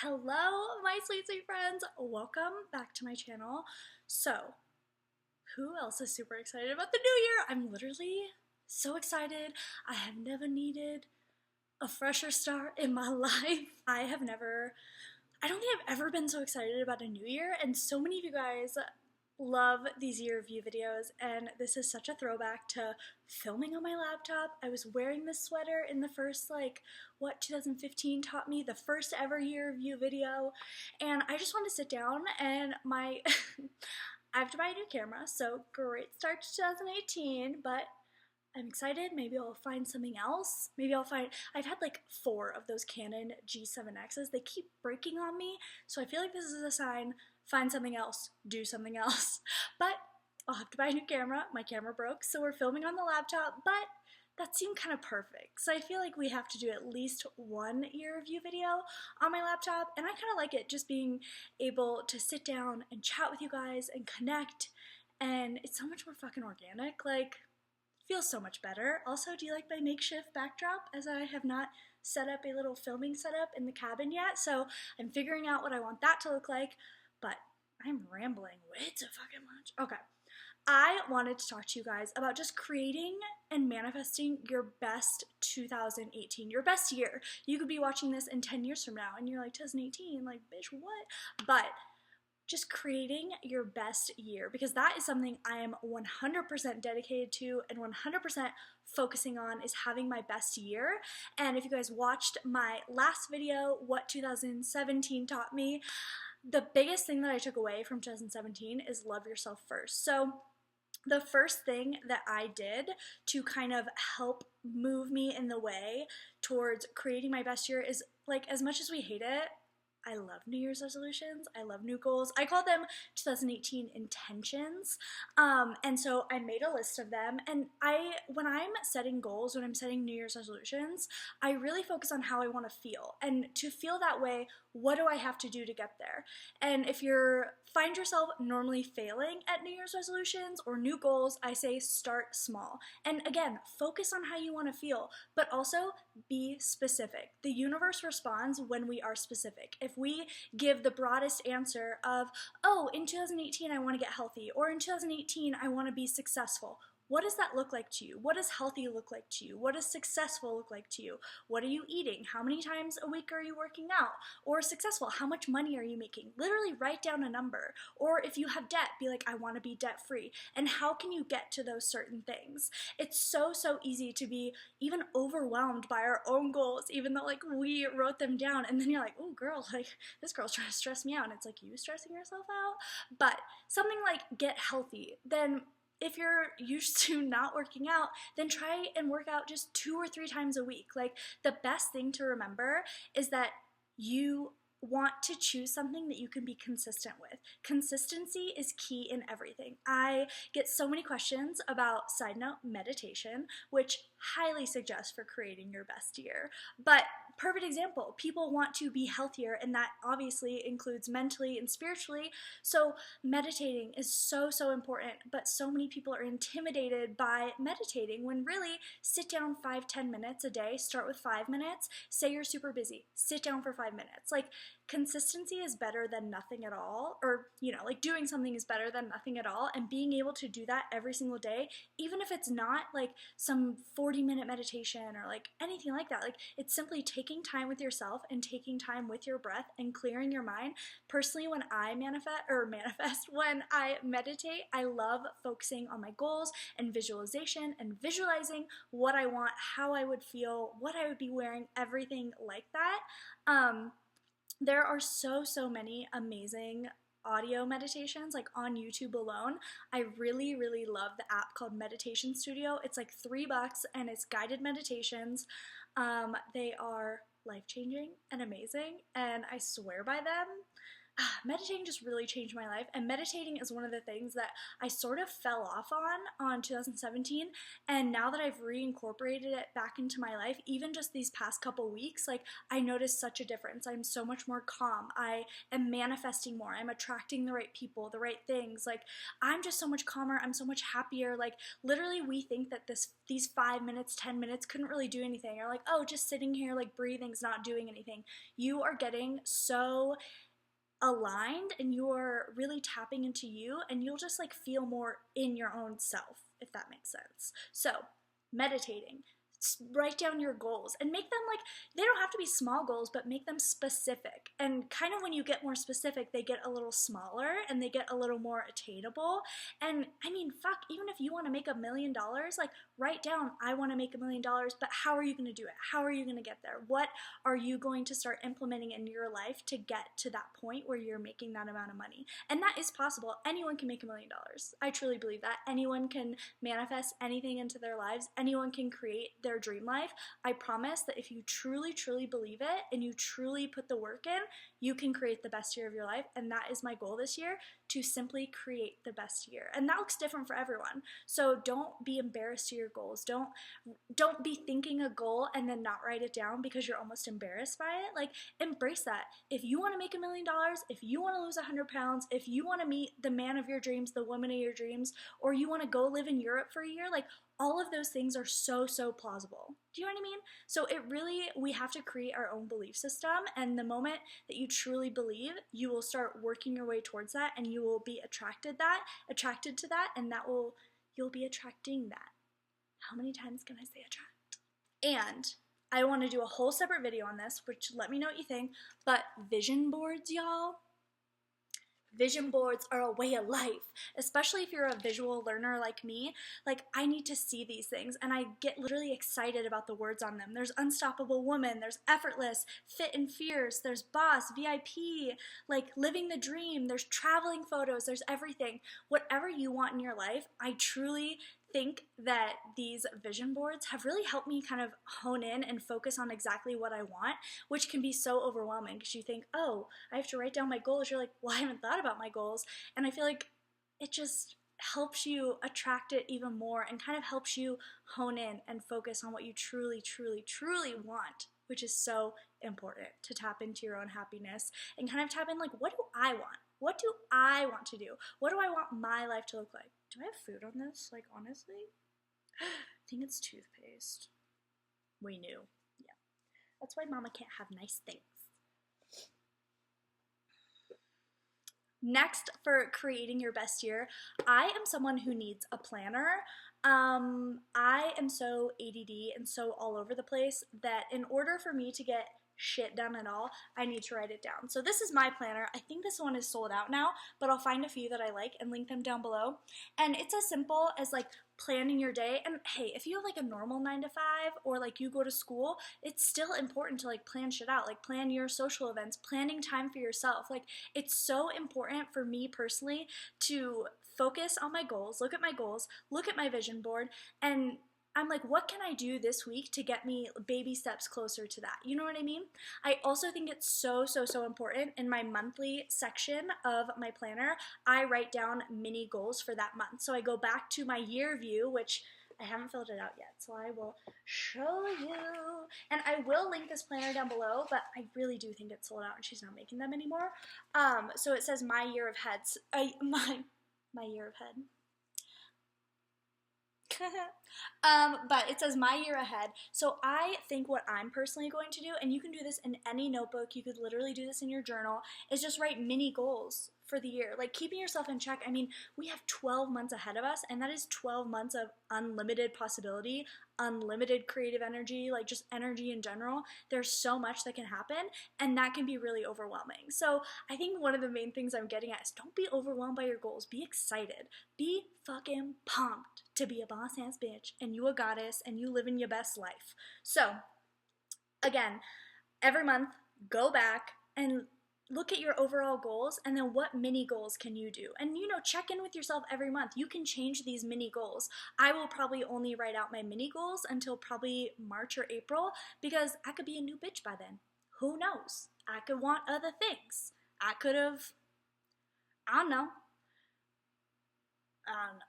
Hello, my sweet friends. Welcome back to my channel. So, who else is super excited about the new year? I'm literally so excited. I have never needed a fresher start in my life. I don't think I've ever been so excited about a new year, and so many of you guys love these year of you videos, and this is such a throwback to filming on my laptop. I was wearing this sweater in the first 2015 taught me, the first ever year of you video, and I just want to sit down and I have to buy a new camera, so great start to 2018, but I'm excited. Maybe I'll find something else. I've had like 4 of those Canon G7Xs. They keep breaking on me, so I feel like this is a sign. Find something else, do something else. But I'll have to buy a new camera. My camera broke, so we're filming on the laptop, but that seemed kind of perfect. So I feel like we have to do at least one year review video on my laptop, and I kind of like it just being able to sit down and chat with you guys and connect, and it's so much more fucking organic. Like, feels so much better. Also, do you like my makeshift backdrop, as I have not set up a little filming setup in the cabin yet, so I'm figuring out what I want that to look like. But I'm rambling way too fucking much. Okay. I wanted to talk to you guys about just creating and manifesting your best 2018, your best year. You could be watching this in 10 years from now and you're like, 2018, like, bitch, what? But just creating your best year, because that is something I am 100% dedicated to and 100% focusing on, is having my best year. And if you guys watched my last video, What 2017 Taught Me, the biggest thing that I took away from 2017 is love yourself first. So the first thing that I did to kind of help move me in the way towards creating my best year is, like, as much as we hate it, I love New Year's resolutions. I love new goals. I call them 2018 intentions. And so I made a list of them. And when I'm setting goals, when I'm setting New Year's resolutions, I really focus on how I want to feel. And to feel that way, what do I have to do to get there? And if you find yourself normally failing at New Year's resolutions or new goals, I say start small. And again, focus on how you want to feel, but also be specific. The universe responds when we are specific. If we give the broadest answer of, oh, in 2018 I want to get healthy, or in 2018 I want to be successful, what does that look like to you? What does healthy look like to you? What does successful look like to you? What are you eating? How many times a week are you working out? Or successful, how much money are you making? Literally write down a number. Or if you have debt, be like, I want to be debt free. And how can you get to those certain things? It's so easy to be even overwhelmed by our own goals, even though like we wrote them down, and then you're like, oh girl, like this girl's trying to stress me out, and it's like, you stressing yourself out? But something like get healthy, then if you're used to not working out, then try and work out just 2 or 3 times a week. Like, the best thing to remember is that you want to choose something that you can be consistent with. Consistency is key in everything. I get so many questions about, side note, meditation, which highly suggest for creating your best year. But perfect example, people want to be healthier, and that obviously includes mentally and spiritually. So meditating is so important, but so many people are intimidated by meditating, when really, sit down 5-10 minutes a day. Start with 5 minutes. Say you're super busy, sit down for 5 minutes. Like, consistency is better than nothing at all, or like doing something is better than nothing at all, and being able to do that every single day, even if it's not like some 40-minute meditation or like anything like that. Like, it's simply taking time with yourself and taking time with your breath and clearing your mind. Personally, when I when I meditate, I love focusing on my goals and visualization and visualizing what I want, how I would feel, what I would be wearing, everything like that. There are so many amazing audio meditations, like on YouTube alone. I really love the app called Meditation Studio. It's like $3 and it's guided meditations. They are life-changing and amazing, and I swear by them. meditating just really changed my life, and meditating is one of the things that I sort of fell off on 2017, and now that I've reincorporated it back into my life, even just these past couple weeks, like, I noticed such a difference. I'm so much more calm. I am manifesting more. I'm attracting the right people, the right things. Like, I'm just so much calmer. I'm so much happier. Like, literally, we think that these 5 minutes, 10 minutes couldn't really do anything. Or like, oh, just sitting here, like, breathing's not doing anything. You are getting so aligned, and you're really tapping into you, and you'll just like feel more in your own self, if that makes sense. So, meditating, write down your goals and make them, like, they don't have to be small goals, but make them specific. And kind of when you get more specific, they get a little smaller and they get a little more attainable. And I mean, fuck, even if you want to make $1 million, like, write down, I want to make $1 million, but how are you going to do it? How are you going to get there? What are you going to start implementing in your life to get to that point where you're making that amount of money? And that is possible. Anyone can make $1 million. I truly believe that. Anyone can manifest anything into their lives. Anyone can create their dream life. I promise that if you truly, truly believe it and you truly put the work in, you can create the best year of your life. And that is my goal this year, to simply create the best year. And that looks different for everyone. So don't be embarrassed to your goals. Don't be thinking a goal and then not write it down because you're almost embarrassed by it. Like, embrace that. If you want to make $1 million, if you want to lose 100 pounds, if you want to meet the man of your dreams, the woman of your dreams, or you want to go live in Europe for a year, like, all of those things are so, so plausible. Do you know what I mean? So we have to create our own belief system, and the moment that you truly believe, you will start working your way towards that, and you will be attracted to that, and you'll be attracting that. How many times can I say attract? And I want to do a whole separate video on this, which let me know what you think, but vision boards, y'all. Vision boards are a way of life, especially if you're a visual learner like me. Like, I need to see these things, and I get literally excited about the words on them. There's unstoppable woman, there's effortless, fit and fierce, there's boss, VIP, like living the dream, there's traveling photos, there's everything. Whatever you want in your life, I truly think that these vision boards have really helped me kind of hone in and focus on exactly what I want, which can be so overwhelming because you think, oh, I have to write down my goals. You're like, well, I haven't thought about my goals. And I feel like it just helps you attract it even more and kind of helps you hone in and focus on what you truly, truly, truly want, which is so important to tap into your own happiness and kind of tap in, like, what do I want? What do I want to do? What do I want my life to look like? Do I have food on this? Like, honestly? I think it's toothpaste. We knew. Yeah. That's why mama can't have nice things. Next, for creating your best year, I am someone who needs a planner. I am so ADD and so all over the place that in order for me to get shit done at all, I need to write it down. So this is my planner. I think this one is sold out now, but I'll find a few that I like and link them down below. And it's as simple as, like, planning your day. And hey, if you have like a normal 9 to 5 or like you go to school, it's still important to like plan shit out, like plan your social events, planning time for yourself. Like, it's so important for me personally to focus on my goals, look at my vision board, and I'm like, what can I do this week to get me baby steps closer to that? You know what I mean? I also think it's so, so, so important in my monthly section of my planner, I write down mini goals for that month. So I go back to my year view, which I haven't filled it out yet, so I will show you. And I will link this planner down below, but I really do think it's sold out and she's not making them anymore. So it says my year of heads, my year of head. But it says my year ahead. So I think what I'm personally going to do, and you can do this in any notebook, you could literally do this in your journal, is just write mini goals for the year. Like, keeping yourself in check. I mean, we have 12 months ahead of us, and that is 12 months of unlimited possibility, unlimited creative energy, like just energy in general. There's so much that can happen, and that can be really overwhelming. So I think one of the main things I'm getting at is don't be overwhelmed by your goals. Be excited. Be fucking pumped to be a boss-ass bitch, and you a goddess, and you living your best life. So, again, every month, go back and look at your overall goals, and then what mini goals can you do? And, you know, check in with yourself every month. You can change these mini goals. I will probably only write out my mini goals until probably March or April, because I could be a new bitch by then. Who knows? I could want other things. I could have, I don't know, I'm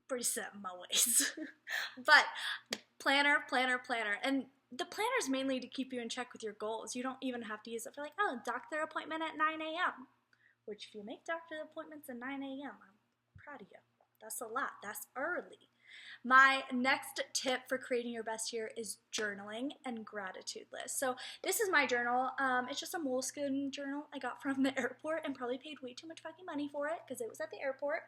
pretty set in my ways. But planner. And the planner is mainly to keep you in check with your goals. You don't even have to use it for like, oh, doctor appointment at 9 a.m. Which if you make doctor appointments at 9 a.m., I'm proud of you. That's a lot. That's early. My next tip for creating your best year is journaling and gratitude lists. So this is my journal. It's just a moleskin journal I got from the airport and probably paid way too much fucking money for it because it was at the airport.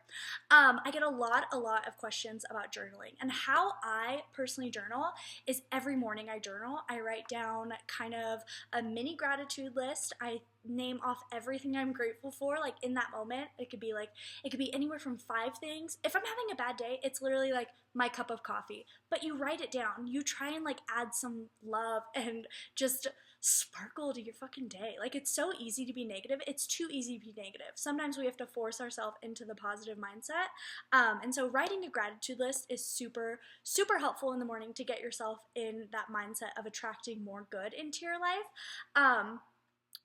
I get a lot of questions about journaling, and how I personally journal is every morning I journal. I write down kind of a mini gratitude list. I name off everything I'm grateful for, like in that moment. It could be anywhere from 5 things. If I'm having a bad day, it's literally like my cup of coffee. But you write it down. You try and like add some love and just sparkle to your fucking day. Like, it's so easy to be negative. It's too easy to be negative. Sometimes we have to force ourselves into the positive mindset. And so writing a gratitude list is super helpful in the morning to get yourself in that mindset of attracting more good into your life.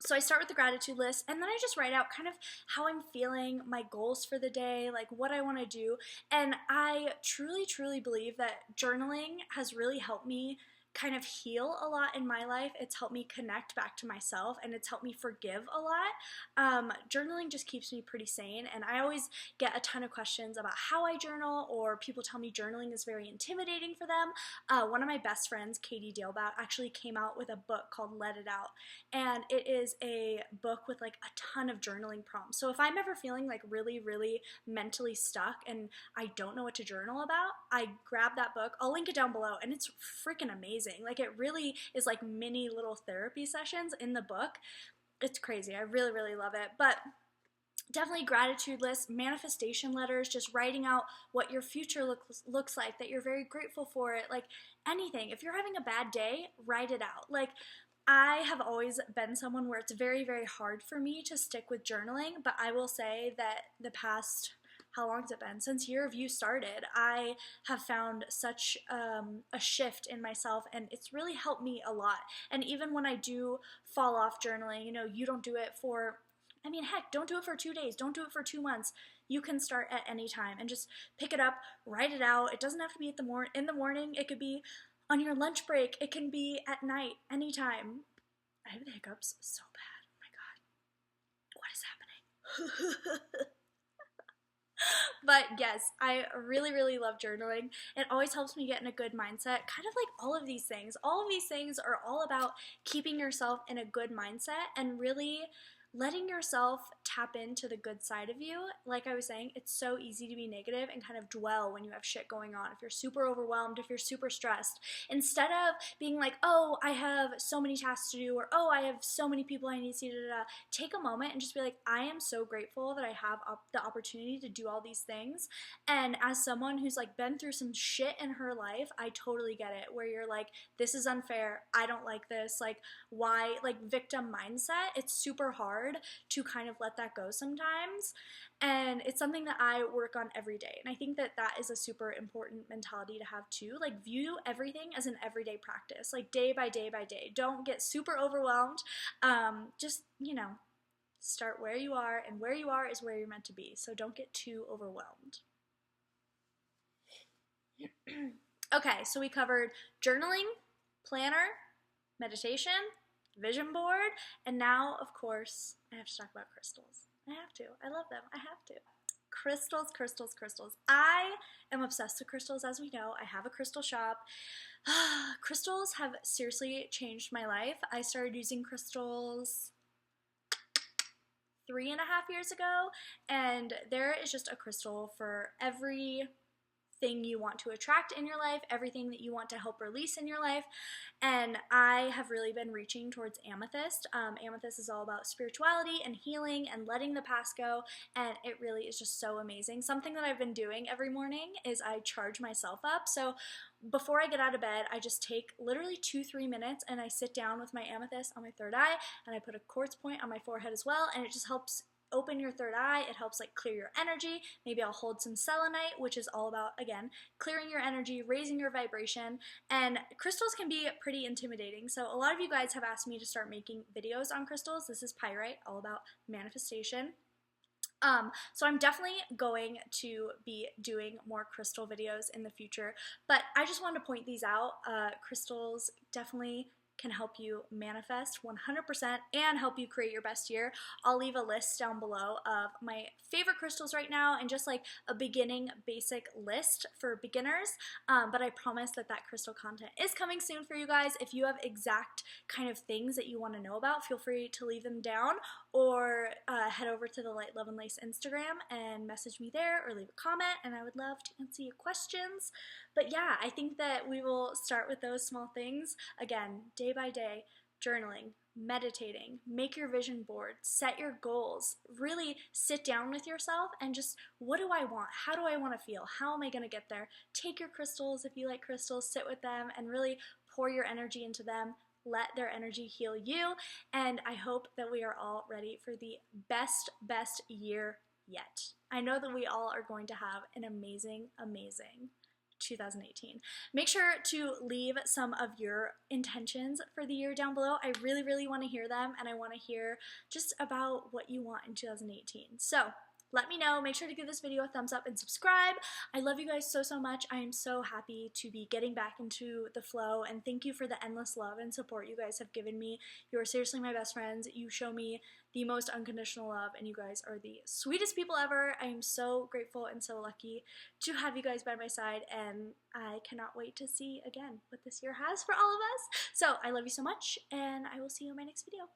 So I start with the gratitude list, and then I just write out kind of how I'm feeling, my goals for the day, like what I want to do. And I truly believe that journaling has really helped me kind of heal a lot in my life. It's helped me connect back to myself, and it's helped me forgive a lot. Journaling just keeps me pretty sane, and I always get a ton of questions about how I journal, or people tell me journaling is very intimidating for them. One of my best friends, Katie Dalebout, actually came out with a book called Let It Out, and it is a book with like a ton of journaling prompts. So if I'm ever feeling like really mentally stuck and I don't know what to journal about, I grab that book. I'll link it down below, and it's freaking amazing. Like, it really is like mini little therapy sessions in the book. It's crazy. I really love it. But definitely gratitude lists, manifestation letters, just writing out what your future looks like, that you're very grateful for it, like anything. If you're having a bad day, write it out. Like, I have always been someone where it's very hard for me to stick with journaling, but I will say that the past, how long has it been? Since YearofYou started, I have found such a shift in myself, and it's really helped me a lot. And even when I do fall off journaling, you know, you don't do it for, I mean, heck, don't do it for 2 days. Don't do it for 2 months. You can start at any time and just pick it up, write it out. It doesn't have to be in the morning. It could be on your lunch break. It can be at night, anytime. I have the hiccups so bad. Oh my God. What is happening? But yes, I really love journaling. It always helps me get in a good mindset. Kind of like all of these things. All of these things are all about keeping yourself in a good mindset and really letting yourself tap into the good side of you. Like I was saying, it's so easy to be negative and kind of dwell when you have shit going on. If you're super overwhelmed, if you're super stressed, instead of being like, oh, I have so many tasks to do, or oh, I have so many people I need to see, take a moment and just be like, I am so grateful that I have the opportunity to do all these things. And as someone who's like been through some shit in her life, I totally get it, where you're like, this is unfair, I don't like this, like, why, like, victim mindset. It's super hard to kind of let that go sometimes, and it's something that I work on every day. And I think that that is a super important mentality to have too. Like, view everything as an everyday practice, like day by day by day. Don't get super overwhelmed. Just, you know, start where you are, and where you are is where you're meant to be. So don't get too overwhelmed. Okay, so we covered journaling, planner, meditation, vision board, and now, of course, I have to talk about crystals. I have to. I love them. I have to. Crystals. I am obsessed with crystals, as we know. I have a crystal shop. Crystals have seriously changed my life. I started using crystals 3.5 years ago, and there is just a crystal for every thing you want to attract in your life, everything that you want to help release in your life. And I have really been reaching towards amethyst. Amethyst is all about spirituality and healing and letting the past go, and it really is just so amazing. Something that I've been doing every morning is I charge myself up. So before I get out of bed, I just take literally 2-3 minutes and I sit down with my amethyst on my third eye, and I put a quartz point on my forehead as well, and it just helps open your third eye. It helps like clear your energy. Maybe I'll hold some selenite, which is all about, again, clearing your energy, raising your vibration. And crystals can be pretty intimidating. So a lot of you guys have asked me to start making videos on crystals. This is Pyrite, all about manifestation. So I'm definitely going to be doing more crystal videos in the future, but I just wanted to point these out. Crystals definitely can help you manifest 100% and help you create your best year. I'll leave a list down below of my favorite crystals right now and just like a beginning basic list for beginners, but I promise that that crystal content is coming soon for you guys. If you have exact kind of things that you want to know about, feel free to leave them down or head over to the Light, Love, and Lace Instagram and message me there or leave a comment, and I would love to answer your questions. But yeah, I think that we will start with those small things. Again, day by day, journaling, meditating, make your vision board, set your goals, really sit down with yourself and just, what do I want? How do I want to feel? How am I going to get there? Take your crystals, if you like crystals, sit with them and really pour your energy into them. Let their energy heal you, and I hope that we are all ready for the best year yet. I know that we all are going to have an amazing 2018. Make sure to leave some of your intentions for the year down below. I really want to hear them, and I want to hear just about what you want in 2018. So let me know. Make sure to give this video a thumbs up and subscribe. I love you guys so much. I am so happy to be getting back into the flow, and thank you for the endless love and support you guys have given me. You are seriously my best friends. You show me the most unconditional love, and you guys are the sweetest people ever. I am so grateful and so lucky to have you guys by my side, and I cannot wait to see again what this year has for all of us. So I love you so much, and I will see you in my next video.